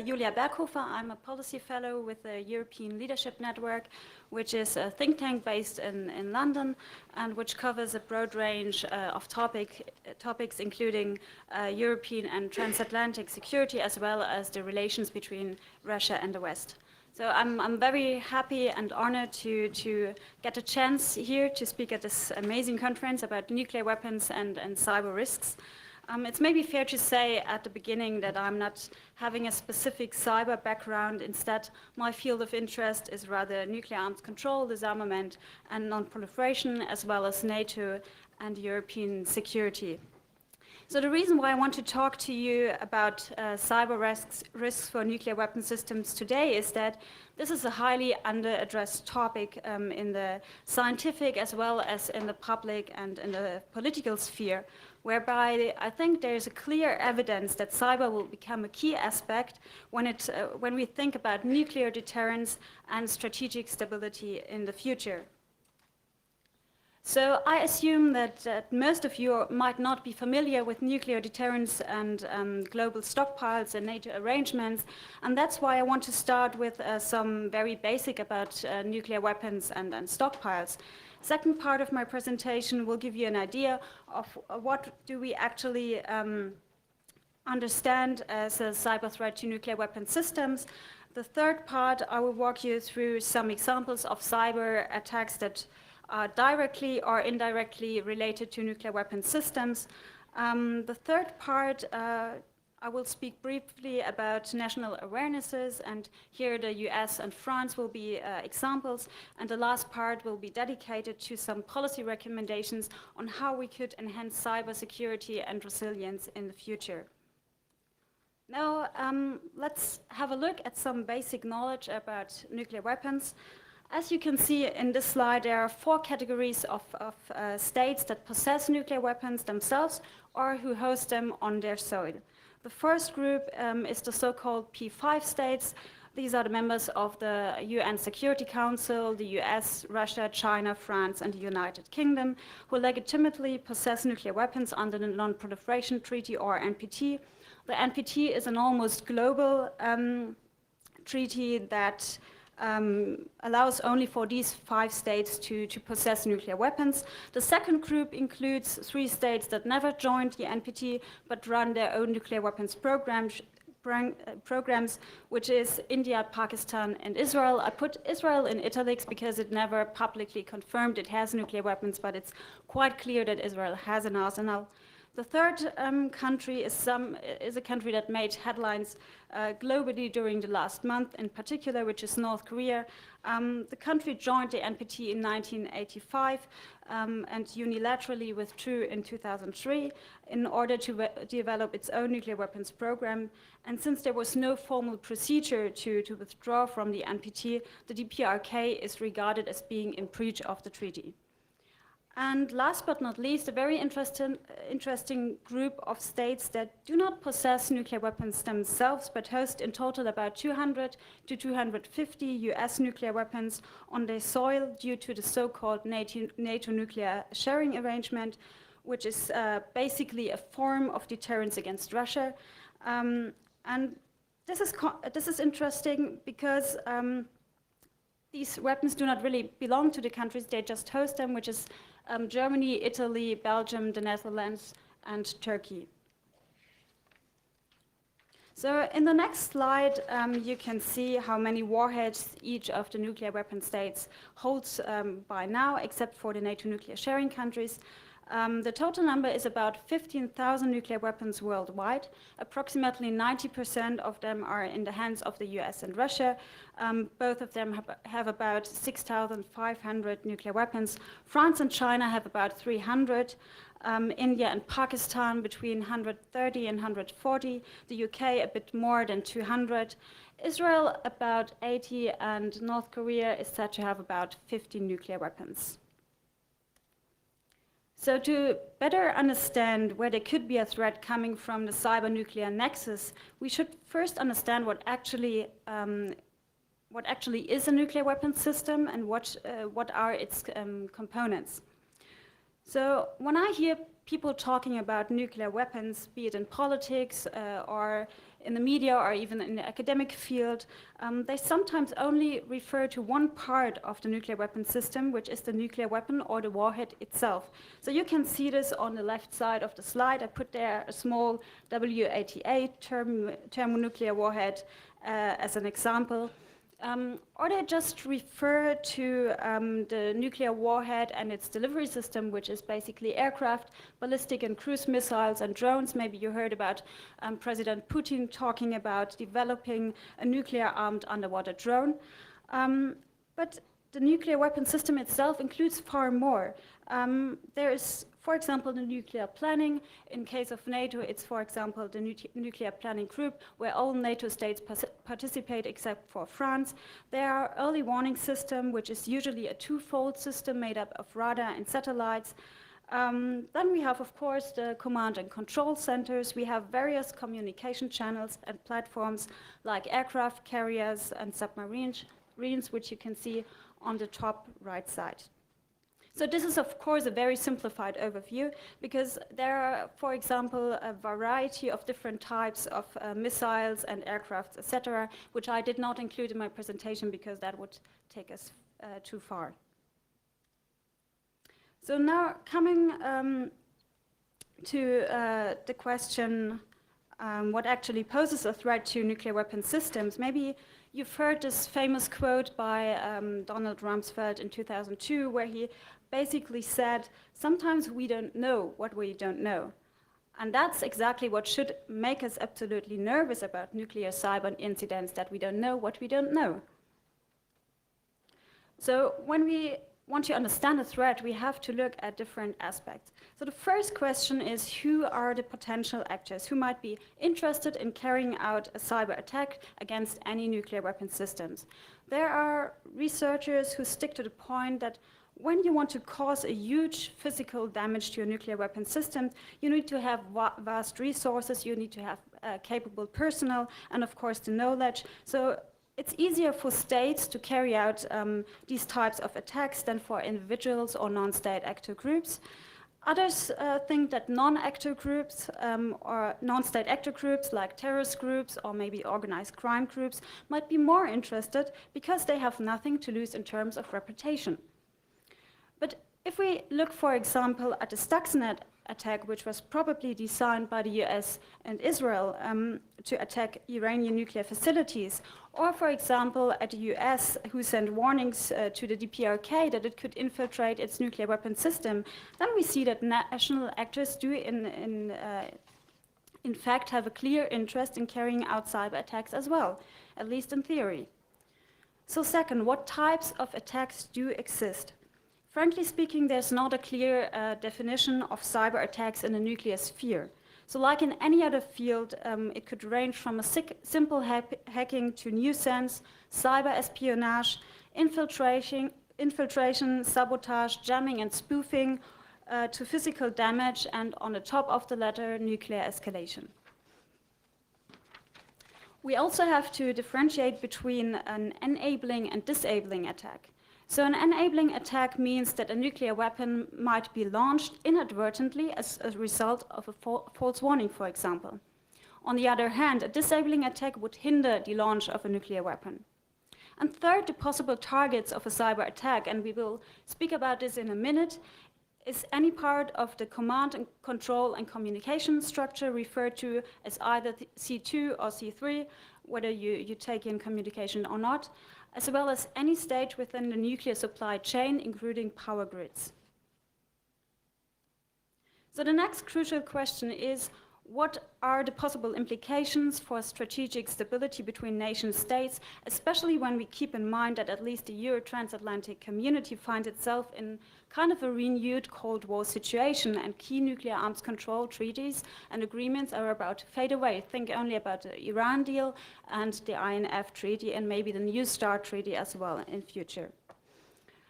Julia Berghofer. I'm a policy fellow with the European Leadership Network, which is a think tank based in London and which covers a broad range of topics including European and transatlantic security, as well as the relations between Russia and the West. So I'm very happy and honored to get a chance here to speak at this amazing conference about nuclear weapons and cyber risks. It's maybe fair to say at the beginning that I'm not having a specific cyber background. Instead, my field of interest is rather nuclear arms control, disarmament, and non-proliferation, as well as NATO and European security. So the reason why I want to talk to you about cyber risks for nuclear weapon systems today is that this is a highly under-addressed topic in the scientific as well as in the public and in the political sphere, whereby I think there is a clear evidence that cyber will become a key aspect when we think about nuclear deterrence and strategic stability in the future. So I assume that most of you might not be familiar with nuclear deterrence and global stockpiles and NATO arrangements, and that's why I want to start with some very basic about nuclear weapons and stockpiles. Second part of my presentation will give you an idea of what do we actually understand as a cyber threat to nuclear weapon systems. The third part, I will walk you through some examples of cyber attacks that are directly or indirectly related to nuclear weapon systems. The third part, I will speak briefly about national awarenesses, and here the US and France will be examples, and the last part will be dedicated to some policy recommendations on how we could enhance cybersecurity and resilience in the future. Now, let's have a look at some basic knowledge about nuclear weapons. As you can see in this slide, there are four categories of states that possess nuclear weapons themselves or who host them on their soil. The first group is the so-called P5 states. These are the members of the UN Security Council, the US, Russia, China, France, and the United Kingdom, who legitimately possess nuclear weapons under the Non-Proliferation Treaty, or NPT. The NPT is an almost global treaty that allows only for these 5 states to possess nuclear weapons. The second group includes 3 states that never joined the NPT but run their own nuclear weapons programs, which is India, Pakistan, and Israel. I put Israel in italics because it never publicly confirmed it has nuclear weapons, but it's quite clear that Israel has an arsenal. The third country is a country that made headlines globally during the last month in particular, which is North Korea. The country joined the NPT in 1985 and unilaterally withdrew in 2003 in order to develop its own nuclear weapons program. And since there was no formal procedure to withdraw from the NPT, the DPRK is regarded as being in breach of the treaty. And last but not least, a very interesting group of states that do not possess nuclear weapons themselves, but host in total about 200 to 250 US nuclear weapons on their soil due to the so-called NATO nuclear sharing arrangement, which is basically a form of deterrence against Russia. And this is interesting because these weapons do not really belong to the countries, they just host them, which is Germany, Italy, Belgium, the Netherlands, and Turkey. So in the next slide, you can see how many warheads each of the nuclear weapon states holds by now, except for the NATO nuclear sharing countries. The total number is about 15,000 nuclear weapons worldwide. Approximately 90% of them are in the hands of the US and Russia. Both of them have about 6,500 nuclear weapons. France and China have about 300. India and Pakistan between 130 and 140. The UK a bit more than 200. Israel about 80, and North Korea is said to have about 50 nuclear weapons. So to better understand where there could be a threat coming from the cyber-nuclear nexus, we should first understand what actually is a nuclear weapons system and what are its components. So when I hear people talking about nuclear weapons, be it in politics or in the media or even in the academic field, they sometimes only refer to one part of the nuclear weapon system, which is the nuclear weapon or the warhead itself. So you can see this on the left side of the slide. I put there a small W88 thermonuclear warhead as an example. Or they just refer to the nuclear warhead and its delivery system, which is basically aircraft, ballistic and cruise missiles, and drones. Maybe you heard about President Putin talking about developing a nuclear-armed underwater drone. But the nuclear weapon system itself includes far more. There is, for example, the nuclear planning. In case of NATO, it's, for example, the nuclear planning group, where all NATO states participate except for France. There are early warning system, which is usually a two-fold system made up of radar and satellites. Then we have, of course, the command and control centers. We have various communication channels and platforms like aircraft carriers and submarines, which you can see on the top right side. So this is, of course, a very simplified overview, because there are, for example, a variety of different types of missiles and aircraft, etc., which I did not include in my presentation because that would take us too far. So now coming to the question, what actually poses a threat to nuclear weapon systems. Maybe you've heard this famous quote by Donald Rumsfeld in 2002, where he basically said, sometimes we don't know what we don't know. And that's exactly what should make us absolutely nervous about nuclear cyber incidents, that we don't know what we don't know. So when we want to understand a threat, we have to look at different aspects. So the first question is, who are the potential actors who might be interested in carrying out a cyber attack against any nuclear weapon systems? There are researchers who stick to the point that when you want to cause a huge physical damage to your nuclear weapon system, you need to have vast resources, you need to have capable personnel, and of course the knowledge. So it's easier for states to carry out these types of attacks than for individuals or non-state actor groups. Others think that non-actor groups or non-state actor groups like terrorist groups or maybe organized crime groups might be more interested because they have nothing to lose in terms of reputation. But if we look, for example, at the Stuxnet attack, which was probably designed by the US and Israel to attack Iranian nuclear facilities, or for example at the US, who sent warnings to the DPRK that it could infiltrate its nuclear weapon system, then we see that national actors do in fact have a clear interest in carrying out cyber attacks as well, at least in theory. So second, what types of attacks do exist? Frankly speaking, there's not a clear definition of cyber attacks in the nuclear sphere. So like in any other field, it could range from a simple hacking to nuisance, cyber espionage, infiltration, sabotage, jamming and spoofing, to physical damage, and on the top of the latter, nuclear escalation. We also have to differentiate between an enabling and disabling attack. So an enabling attack means that a nuclear weapon might be launched inadvertently as a result of a false warning, for example. On the other hand, a disabling attack would hinder the launch of a nuclear weapon. And third, the possible targets of a cyber attack, and we will speak about this in a minute, is any part of the command and control and communication structure referred to as either C2 or C3, whether you take in communication or not, as well as any stage within the nuclear supply chain, including power grids. So the next crucial question is, what are the possible implications for strategic stability between nation states, especially when we keep in mind that at least the Euro-transatlantic community finds itself in kind of a renewed Cold War situation, and key nuclear arms control treaties and agreements are about to fade away. Think only about the Iran deal and the INF treaty and maybe the New START treaty as well in future.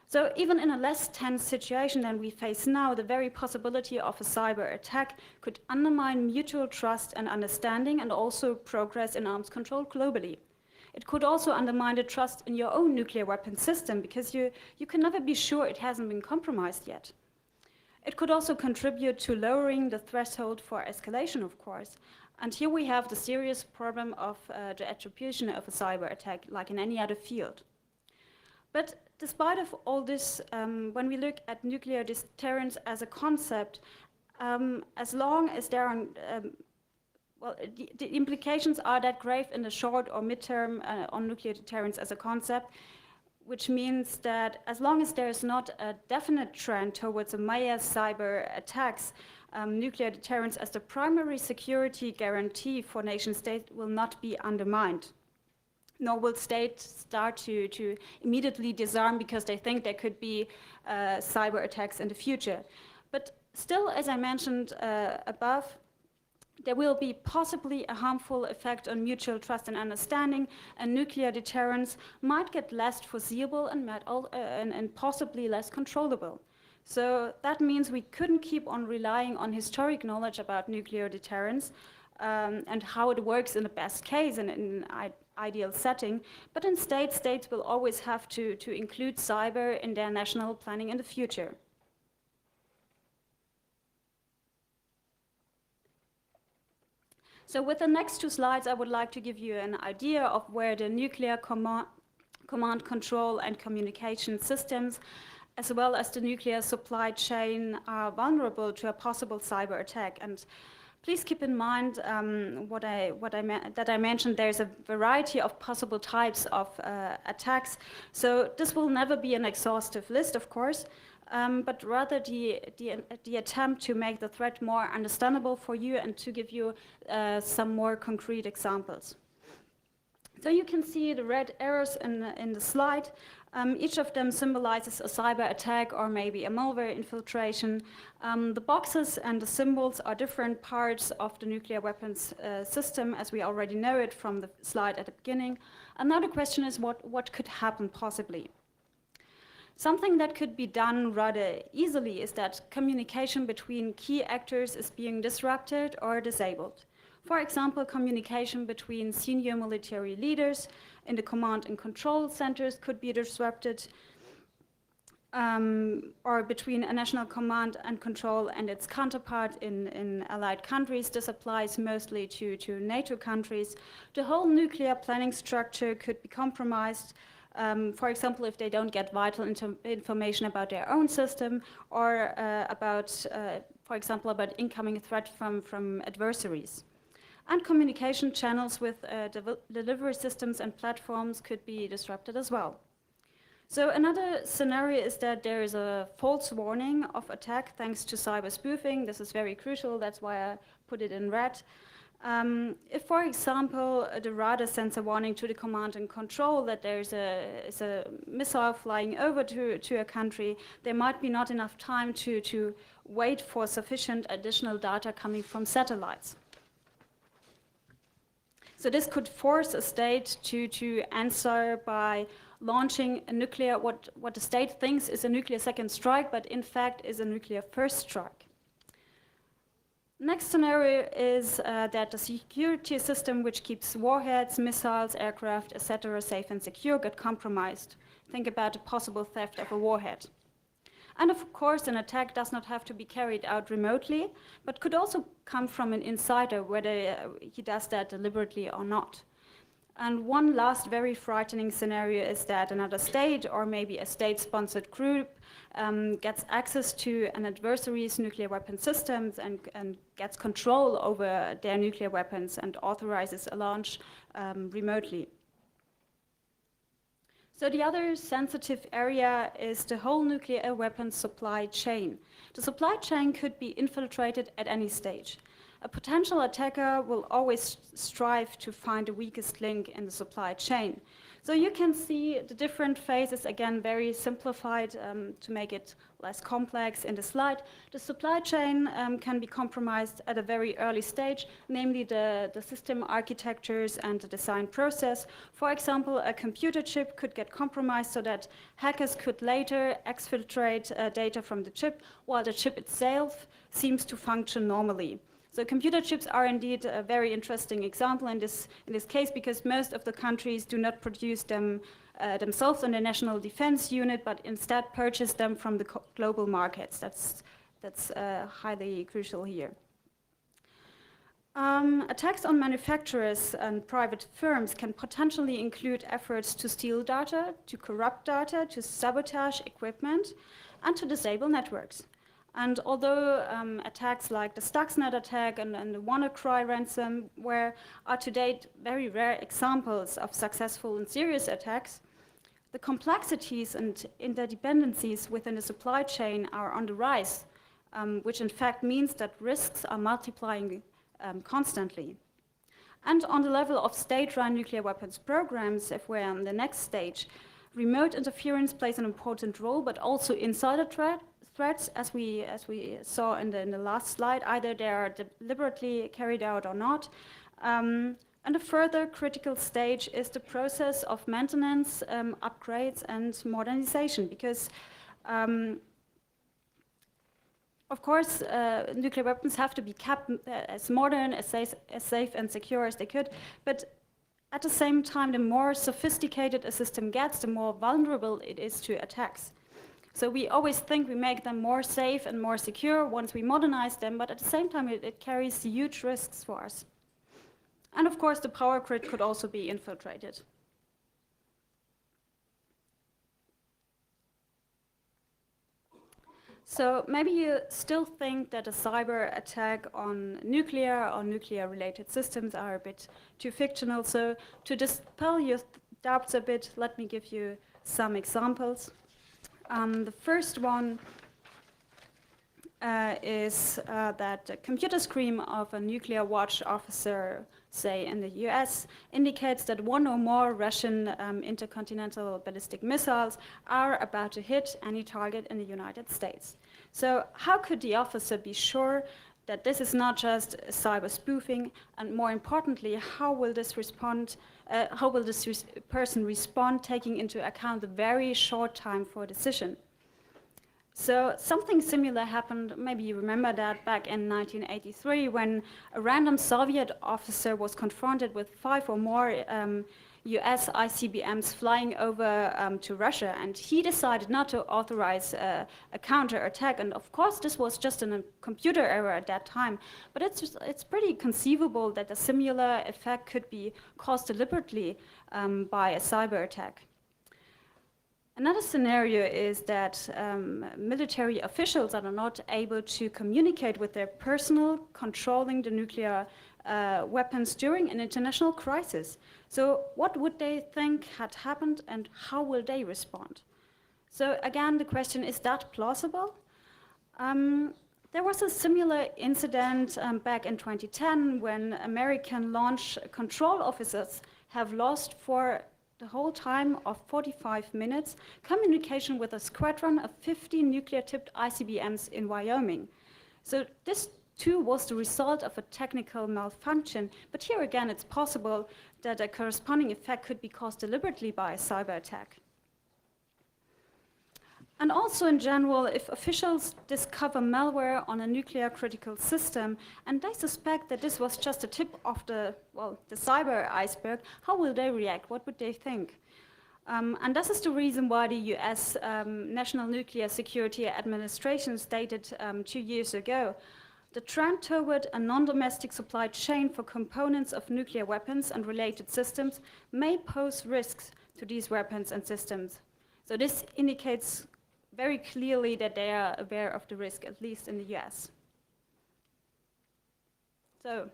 So even in a less tense situation than we face now, the very possibility of a cyber attack could undermine mutual trust and understanding and also progress in arms control globally. It could also undermine the trust in your own nuclear weapon system because you can never be sure it hasn't been compromised yet. It could also contribute to lowering the threshold for escalation, of course. And here we have the serious problem of the attribution of a cyber attack, like in any other field. But despite of all this, when we look at nuclear deterrence as a concept, as long as there are, well, the implications are that grave in the short or midterm on nuclear deterrence as a concept, which means that as long as there is not a definite trend towards a mass cyber attacks, nuclear deterrence as the primary security guarantee for nation states will not be undermined. Nor will states start to immediately disarm because they think there could be cyber attacks in the future. But still, as I mentioned above, there will be possibly a harmful effect on mutual trust and understanding, and nuclear deterrence might get less foreseeable and possibly less controllable. So that means we couldn't keep on relying on historic knowledge about nuclear deterrence and how it works in the best case and in an ideal setting, but instead states will always have to include cyber in their national planning in the future. So with the next two slides, I would like to give you an idea of where the nuclear command, control, and communication systems, as well as the nuclear supply chain, are vulnerable to a possible cyber attack. And please keep in mind that I mentioned there's a variety of possible types of attacks. So this will never be an exhaustive list, of course. But rather the attempt to make the threat more understandable for you and to give you some more concrete examples. So you can see the red arrows in the slide. Each of them symbolizes a cyber attack or maybe a malware infiltration. The boxes and the symbols are different parts of the nuclear weapons system, as we already know it from the slide at the beginning. And now the question is what could happen possibly? Something that could be done rather easily is that communication between key actors is being disrupted or disabled. For example, communication between senior military leaders in the command and control centers could be disrupted, or between a national command and control and its counterpart in allied countries. This applies mostly to NATO countries. The whole nuclear planning structure could be compromised. For example, if they don't get vital information about their own system, or for example, about incoming threat from adversaries. And communication channels with delivery systems and platforms could be disrupted as well. So another scenario is that there is a false warning of attack thanks to cyber spoofing. This is very crucial, that's why I put it in red. If, for example, the radar sends a warning to the command and control that there's a missile flying over to a country, there might be not enough time to wait for sufficient additional data coming from satellites. So this could force a state to answer by launching a nuclear, what the state thinks is a nuclear second strike, but in fact is a nuclear first strike. Next scenario is that the security system which keeps warheads, missiles, aircraft, etc. safe and secure got compromised. Think about the possible theft of a warhead. And of course, an attack does not have to be carried out remotely, but could also come from an insider, whether he does that deliberately or not. And one last very frightening scenario is that another state, or maybe a state-sponsored group, gets access to an adversary's nuclear weapon systems and gets control over their nuclear weapons and authorizes a launch remotely. So the other sensitive area is the whole nuclear weapons supply chain. The supply chain could be infiltrated at any stage. A potential attacker will always strive to find the weakest link in the supply chain. So you can see the different phases, again, very simplified to make it less complex in the slide. The supply chain can be compromised at a very early stage, namely the system architectures and the design process. For example, a computer chip could get compromised so that hackers could later exfiltrate data from the chip, while the chip itself seems to function normally. So computer chips are indeed a very interesting example in this case, because most of the countries do not produce them themselves on their national defense unit, but instead purchase them from the global markets. That's That's highly crucial here. Attacks on manufacturers and private firms can potentially include efforts to steal data, to corrupt data, to sabotage equipment, and to disable networks. And although attacks like the Stuxnet attack and the WannaCry ransomware are to date very rare examples of successful and serious attacks, the complexities and interdependencies within the supply chain are on the rise, which in fact means that risks are multiplying constantly. And on the level of state-run nuclear weapons programs, if we're on the next stage, remote interference plays an important role, but also insider threats, as we saw in the last slide, either they are deliberately carried out or not. And a further critical stage is the process of maintenance, upgrades, and modernization, because of course, nuclear weapons have to be kept as modern, as safe and secure as they could, but at the same time, the more sophisticated a system gets, the more vulnerable it is to attacks. So we always think we make them more safe and more secure once we modernize them, but at the same time, it carries huge risks for us. And of course, the power grid could also be infiltrated. So maybe you still think that a cyber attack on nuclear or nuclear-related systems are a bit too fictional. So to dispel your doubts a bit, let me give you some examples. The first one is that the computer screen of a nuclear watch officer, say in the US, indicates that one or more Russian intercontinental ballistic missiles are about to hit any target in the United States. So how could the officer be sure that this is not just cyber spoofing, and more importantly, how will this person respond, taking into account the very short time for decision? So something similar happened, maybe you remember that, back in 1983, when a random Soviet officer was confronted with 5 or more US ICBMs flying over to Russia, and he decided not to authorize a counterattack. And of course, this was just in a computer era at that time, but it's pretty conceivable that a similar effect could be caused deliberately by a cyber attack. Another scenario is that military officials are not able to communicate with their personnel controlling the nuclear weapons during an international crisis. So what would they think had happened, and how will they respond? So again, the question, is that plausible? There was a similar incident back in 2010 when American launch control officers have lost for the whole time of 45 minutes communication with a squadron of 50 nuclear-tipped ICBMs in Wyoming. So this too was the result of a technical malfunction, but here again it's possible that a corresponding effect could be caused deliberately by a cyber attack. And also in general, if officials discover malware on a nuclear critical system and they suspect that this was just a tip of the cyber iceberg, how will they react? What would they think? And this is the reason why the US National Nuclear Security Administration stated 2 years ago, the trend toward a non-domestic supply chain for components of nuclear weapons and related systems may pose risks to these weapons and systems. So this indicates very clearly that they are aware of the risk, at least in the US. So,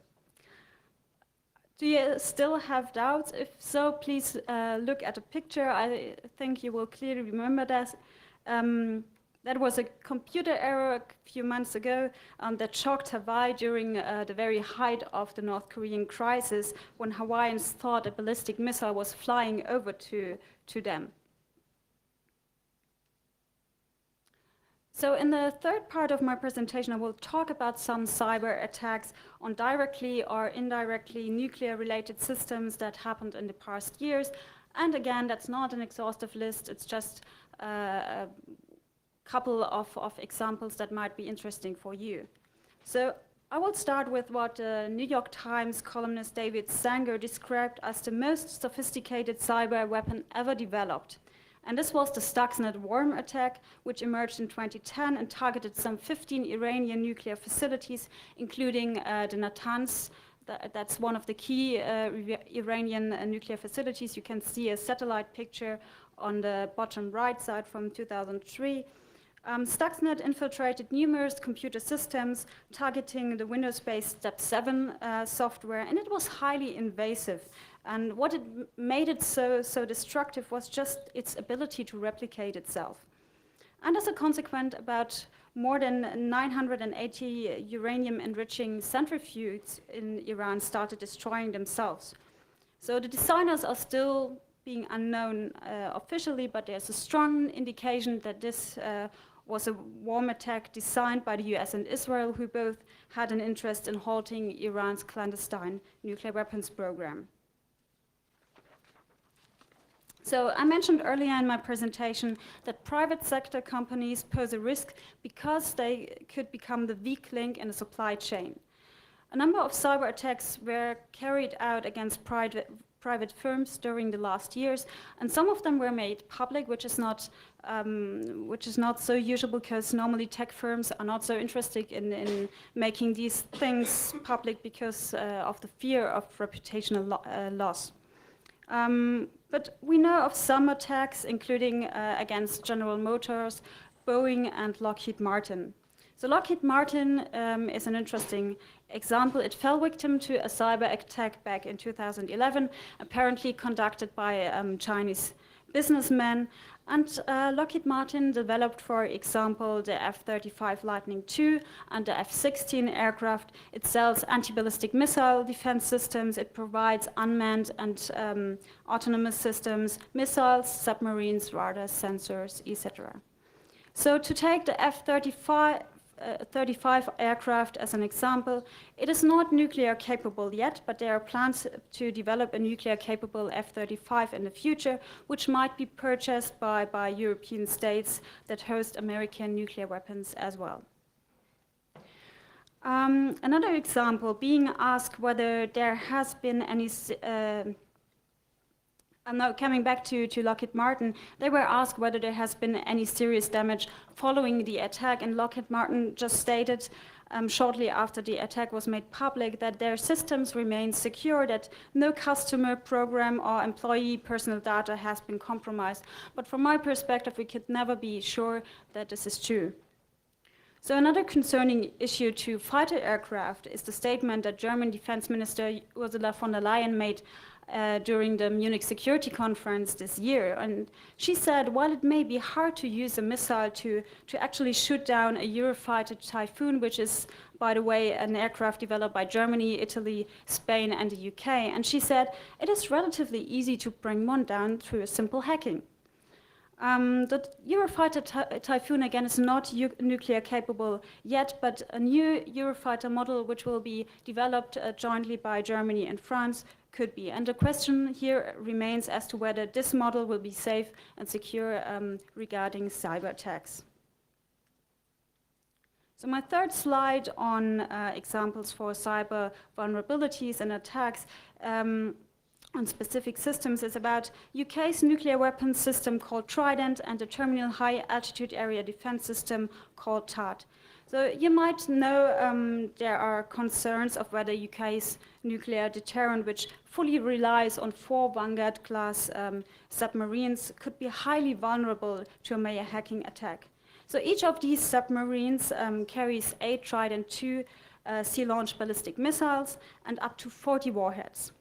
do you still have doubts? If so, please look at a picture. I think you will clearly remember that. That was a computer error a few months ago that shocked Hawaii during the very height of the North Korean crisis, when Hawaiians thought a ballistic missile was flying over to them. So in the third part of my presentation, I will talk about some cyber attacks on directly or indirectly nuclear-related systems that happened in the past years. And again, that's not an exhaustive list. It's just a couple of examples that might be interesting for you. So I will start with what New York Times columnist David Sanger described as the most sophisticated cyber weapon ever developed. And this was the Stuxnet worm attack, which emerged in 2010 and targeted some 15 Iranian nuclear facilities, including the Natanz. That's one of the key Iranian nuclear facilities. You can see a satellite picture on the bottom right side from 2003. Stuxnet infiltrated numerous computer systems targeting the Windows-based Step 7 software, and it was highly invasive. And what it made it so destructive was just its ability to replicate itself. And as a consequence, about more than 980 uranium-enriching centrifuges in Iran started destroying themselves. So the designers are still being unknown officially, but there's a strong indication that this was a worm attack designed by the US and Israel, who both had an interest in halting Iran's clandestine nuclear weapons program. So I mentioned earlier in my presentation that private sector companies pose a risk because they could become the weak link in the supply chain. A number of cyber attacks were carried out against private firms during the last years, and some of them were made public, which is not so usual because normally tech firms are not so interested in making these things public because of the fear of reputational loss. But we know of some attacks, including against General Motors, Boeing, and Lockheed Martin. So Lockheed Martin is an interesting example. It fell victim to a cyber attack back in 2011, apparently conducted by Chinese businessmen. And Lockheed Martin developed, for example, the F-35 Lightning II and the F-16 aircraft. It sells anti-ballistic missile defense systems. It provides unmanned and autonomous systems, missiles, submarines, radars, sensors, etc. So to take the F-35 aircraft as an example, it is not nuclear capable yet, but there are plans to develop a nuclear capable F-35 in the future, which might be purchased by European states that host American nuclear weapons as well. Another example, being asked whether there has been any now coming back to Lockheed Martin, they were asked whether there has been any serious damage following the attack, and Lockheed Martin just stated shortly after the attack was made public that their systems remain secure, that no customer, program, or employee personal data has been compromised. But from my perspective, we could never be sure that this is true. So another concerning issue to fighter aircraft is the statement that German Defense Minister Ursula von der Leyen made during the Munich Security Conference this year. And she said, while it may be hard to use a missile to actually shoot down a Eurofighter Typhoon, which is, by the way, an aircraft developed by Germany, Italy, Spain, and the UK, and she said, it is relatively easy to bring one down through a simple hacking. The Eurofighter Typhoon, again, is not nuclear capable yet, but a new Eurofighter model, which will be developed jointly by Germany and France, could be. And the question here remains as to whether this model will be safe and secure regarding cyber attacks. So my third slide on examples for cyber vulnerabilities and attacks on specific systems is about UK's nuclear weapons system called Trident and the Terminal High Altitude Area Defense System called THAAD. So you might know there are concerns of whether UK's nuclear deterrent, which fully relies on 4 Vanguard-class submarines, could be highly vulnerable to a major hacking attack. So each of these submarines carries 8 Trident II sea-launched ballistic missiles and up to 40 warheads.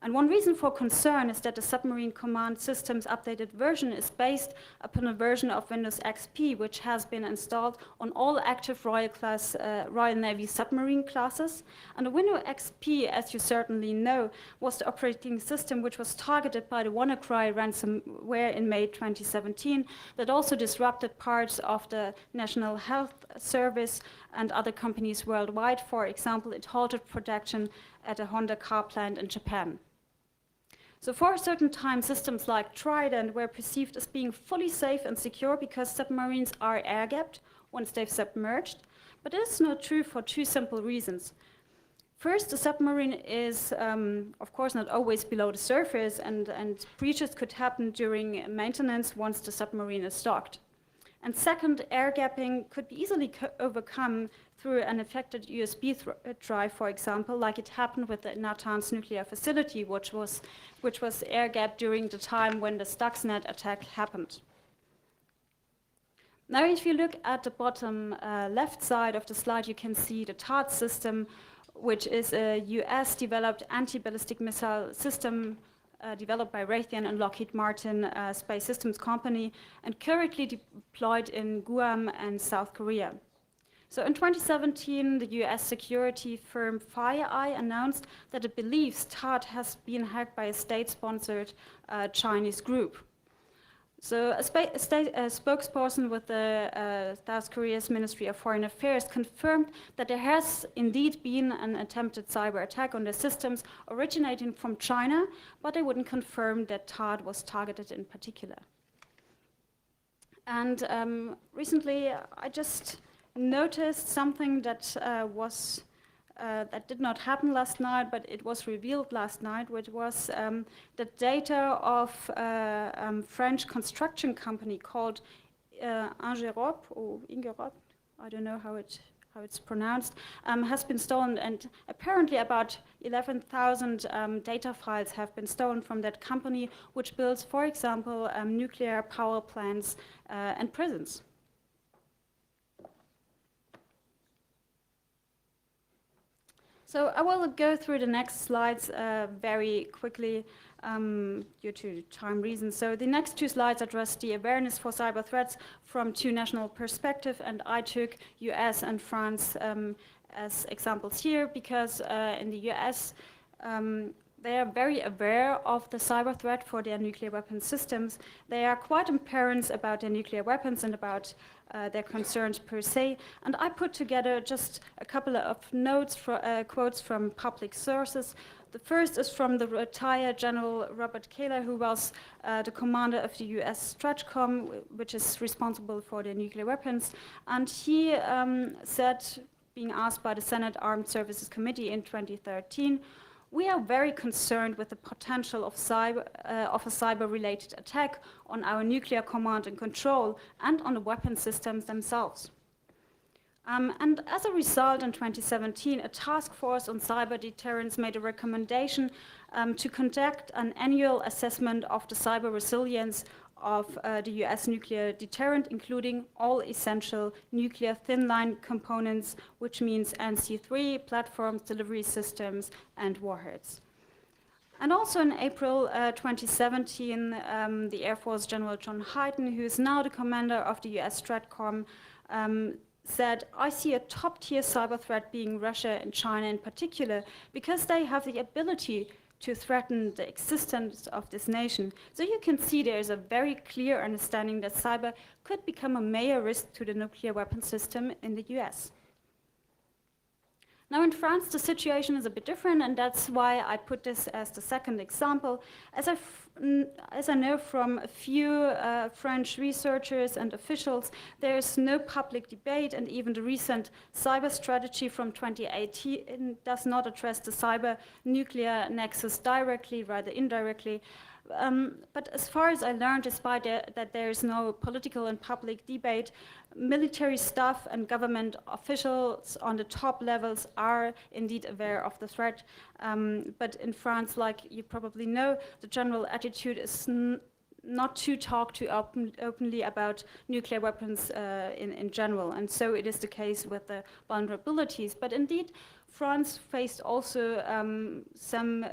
And one reason for concern is that the Submarine Command System's updated version is based upon a version of Windows XP, which has been installed on all active Royal Navy submarine classes. And the Windows XP, as you certainly know, was the operating system which was targeted by the WannaCry ransomware in May 2017 that also disrupted parts of the National Health Service and other companies worldwide. For example, it halted production at a Honda car plant in Japan. So for a certain time, systems like Trident were perceived as being fully safe and secure because submarines are air-gapped once they've submerged. But this is not true for 2 simple reasons. First, the submarine is, of course, not always below the surface, and breaches could happen during maintenance once the submarine is docked. And second, air gapping could be easily overcome through an affected USB drive, for example, like it happened with the Natanz nuclear facility, which was air gapped during the time when the Stuxnet attack happened. Now, if you look at the bottom left side of the slide, you can see the TART system, which is a US-developed anti-ballistic missile system developed by Raytheon and Lockheed Martin Space Systems Company, and currently deployed in Guam and South Korea. So in 2017, the US security firm FireEye announced that it believes TART has been hacked by a state-sponsored Chinese group. So a spokesperson with the South Korea's Ministry of Foreign Affairs confirmed that there has indeed been an attempted cyber attack on their systems originating from China, but they wouldn't confirm that TART was targeted in particular. And recently, I just noticed something that that did not happen last night, but it was revealed last night, which was the data of a French construction company called Ingerop, or Ingerop, I don't know how it's pronounced, has been stolen, and apparently about 11,000 data files have been stolen from that company, which builds, for example, nuclear power plants and prisons. So I will go through the next slides very quickly due to time reasons. So the next two slides address the awareness for cyber threats from two national perspectives, and I took US and France as examples here because in the US they are very aware of the cyber threat for their nuclear weapon systems. They are quite apparent about their nuclear weapons and about their concerns per se. And I put together just a couple of notes, quotes from public sources. The first is from the retired General Robert Kaler, who was the commander of the US Stratcom, which is responsible for their nuclear weapons. And he said, being asked by the Senate Armed Services Committee in 2013, "We are very concerned with the potential of a cyber-related attack on our nuclear command and control and on the weapon systems themselves." And as a result, in 2017, a task force on cyber deterrence made a recommendation to conduct an annual assessment of the cyber resilience of the US nuclear deterrent, including all essential nuclear thin-line components, which means NC3, platforms, delivery systems, and warheads. And also in April 2017, the Air Force General John Hyten, who is now the commander of the US Stratcom, said, "I see a top-tier cyber threat being Russia and China in particular, because they have the ability to threaten the existence of this nation." So you can see there is a very clear understanding that cyber could become a major risk to the nuclear weapon system in the US. Now in France, the situation is a bit different, and that's why I put this as the second example. As I know from a few French researchers and officials, there is no public debate, and even the recent cyber strategy from 2018 does not address the cyber nuclear nexus directly, rather indirectly. But as far as I learned, despite that there is no political and public debate, military staff and government officials on the top levels are indeed aware of the threat. But in France, like you probably know, the general attitude is not to talk too openly about nuclear weapons in general. And so it is the case with the vulnerabilities. But indeed, France faced also some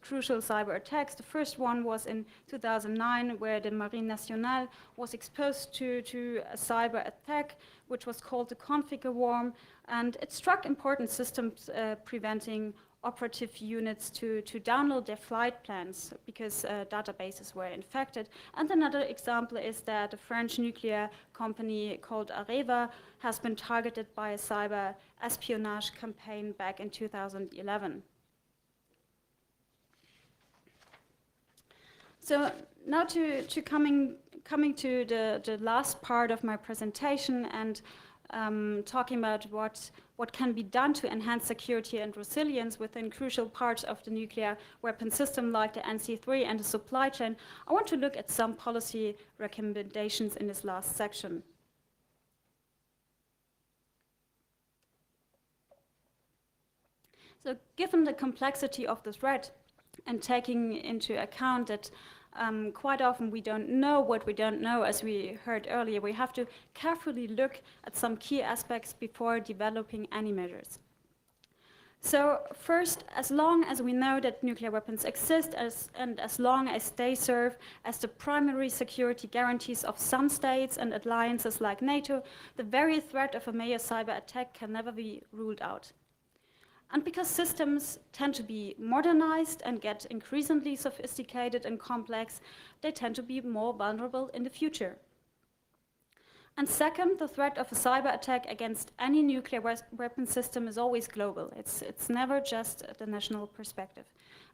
crucial cyber attacks. The first one was in 2009, where the Marine Nationale was exposed to a cyber attack, which was called the Configure Worm, and it struck important systems preventing operative units to download their flight plans because databases were infected. And another example is that a French nuclear company called Areva has been targeted by a cyber espionage campaign back in 2011. So now to coming to the last part of my presentation and talking about what what can be done to enhance security and resilience within crucial parts of the nuclear weapon system like the NC3 and the supply chain, I want to look at some policy recommendations in this last section. So given the complexity of the threat and taking into account that quite often we don't know what we don't know, as we heard earlier, we have to carefully look at some key aspects before developing any measures. So first, as long as we know that nuclear weapons exist and as long as they serve as the primary security guarantees of some states and alliances like NATO, the very threat of a major cyber attack can never be ruled out. And because systems tend to be modernized and get increasingly sophisticated and complex, they tend to be more vulnerable in the future. And second, the threat of a cyber attack against any nuclear weapon system is always global. It's never just the national perspective.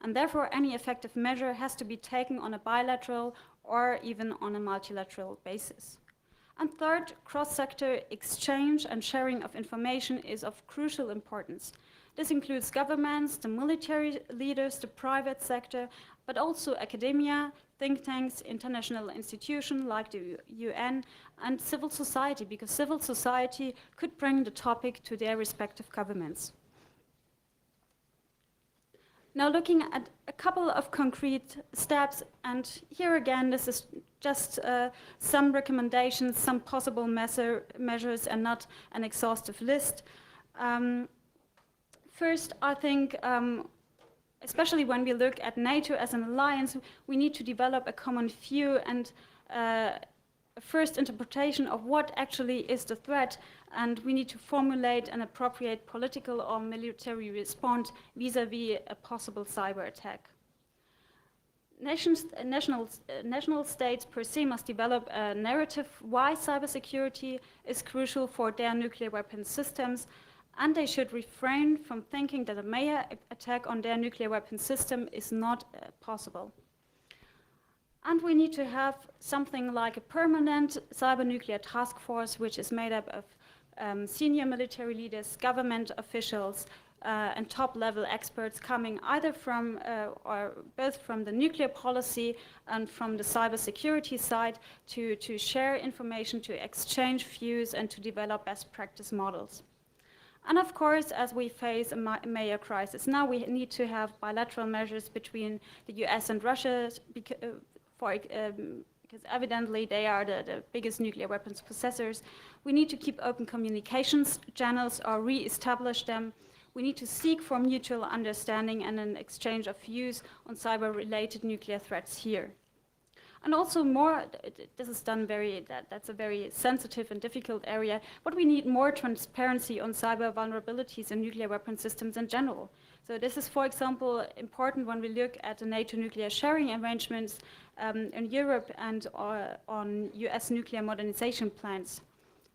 And therefore, any effective measure has to be taken on a bilateral or even on a multilateral basis. And third, cross-sector exchange and sharing of information is of crucial importance. This includes governments, the military leaders, the private sector, but also academia, think tanks, international institutions like the UN, and civil society, because civil society could bring the topic to their respective governments. Now looking at a couple of concrete steps, and here again, this is just some recommendations, some possible measures, and not an exhaustive list. First, I think, especially when we look at NATO as an alliance, we need to develop a common view and a first interpretation of what actually is the threat, and we need to formulate an appropriate political or military response vis-à-vis a possible cyber attack. National states per se must develop a narrative why cybersecurity is crucial for their nuclear weapon systems, and they should refrain from thinking that a major attack on their nuclear weapon system is not possible. And we need to have something like a permanent cyber-nuclear task force, which is made up of senior military leaders, government officials, and top-level experts coming either from or both from the nuclear policy and from the cybersecurity side to share information, to exchange views, and to develop best practice models. And of course, as we face a major crisis, now we need to have bilateral measures between the US and Russia, because evidently they are the biggest nuclear weapons possessors. We need to keep open communications channels or re-establish them. We need to seek for mutual understanding and an exchange of views on cyber-related nuclear threats here. And also more, this is done that's a very sensitive and difficult area, but we need more transparency on cyber vulnerabilities in nuclear weapon systems in general. So this is, for example, important when we look at the NATO nuclear sharing arrangements in Europe and on US nuclear modernization plans.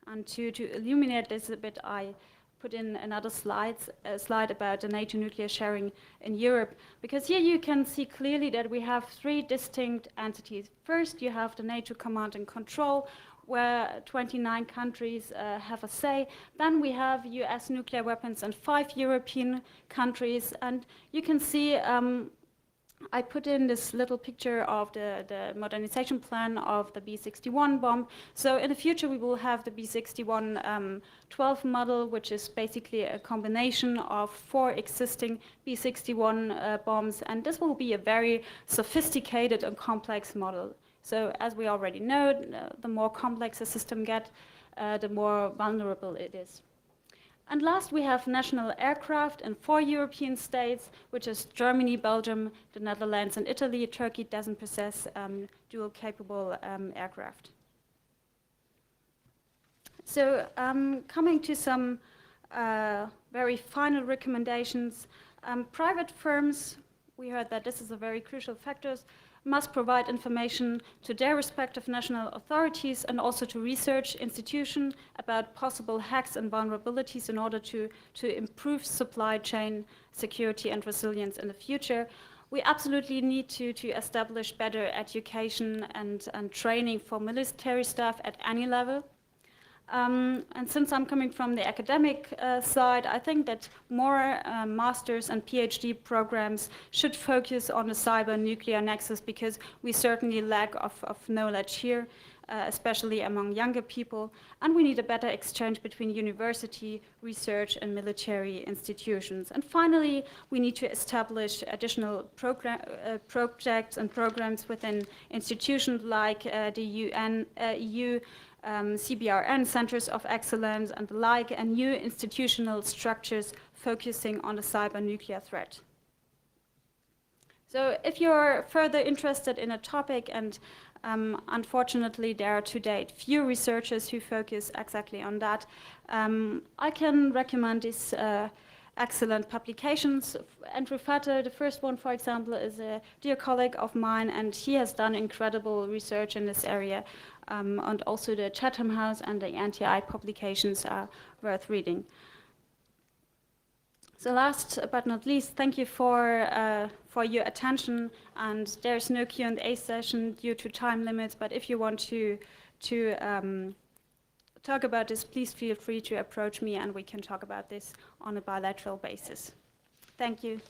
And to illuminate this a bit, I put in another slide about the NATO nuclear sharing in Europe, because here you can see clearly that we have three distinct entities. First, you have the NATO Command and Control, where 29 countries have a say. Then we have US nuclear weapons and 5 European countries, and you can see I put in this little picture of the modernization plan of the B61 bomb. So in the future, we will have the B61 12 model, which is basically a combination of 4 existing B61 bombs. And this will be a very sophisticated and complex model. So as we already know, the more complex a system gets, the more vulnerable it is. And last, we have national aircraft in 4 European states, which is Germany, Belgium, the Netherlands, and Italy. Turkey doesn't possess dual-capable aircraft. So coming to some very final recommendations, private firms, we heard that this is a very crucial factor, must provide information to their respective national authorities and also to research institutions about possible hacks and vulnerabilities in order to improve supply chain security and resilience in the future. We absolutely need to establish better education and training for military staff at any level. And since I'm coming from the academic side, I think that more master's and PhD programs should focus on the cyber-nuclear nexus, because we certainly lack of knowledge here, especially among younger people, and we need a better exchange between university, research, and military institutions. And finally, we need to establish additional projects and programs within institutions like the EU, CBRN, Centers of Excellence, and the like, and new institutional structures focusing on the cyber-nuclear threat. So if you're further interested in a topic, and unfortunately there are to date few researchers who focus exactly on that, I can recommend these excellent publications. Andrew Fatter, the first one, for example, is a dear colleague of mine, and he has done incredible research in this area. And also the Chatham House and the NTI publications are worth reading. So last but not least, thank you for your attention. And there's no Q&A session due to time limits, but if you want to talk about this, please feel free to approach me and we can talk about this on a bilateral basis. Thank you.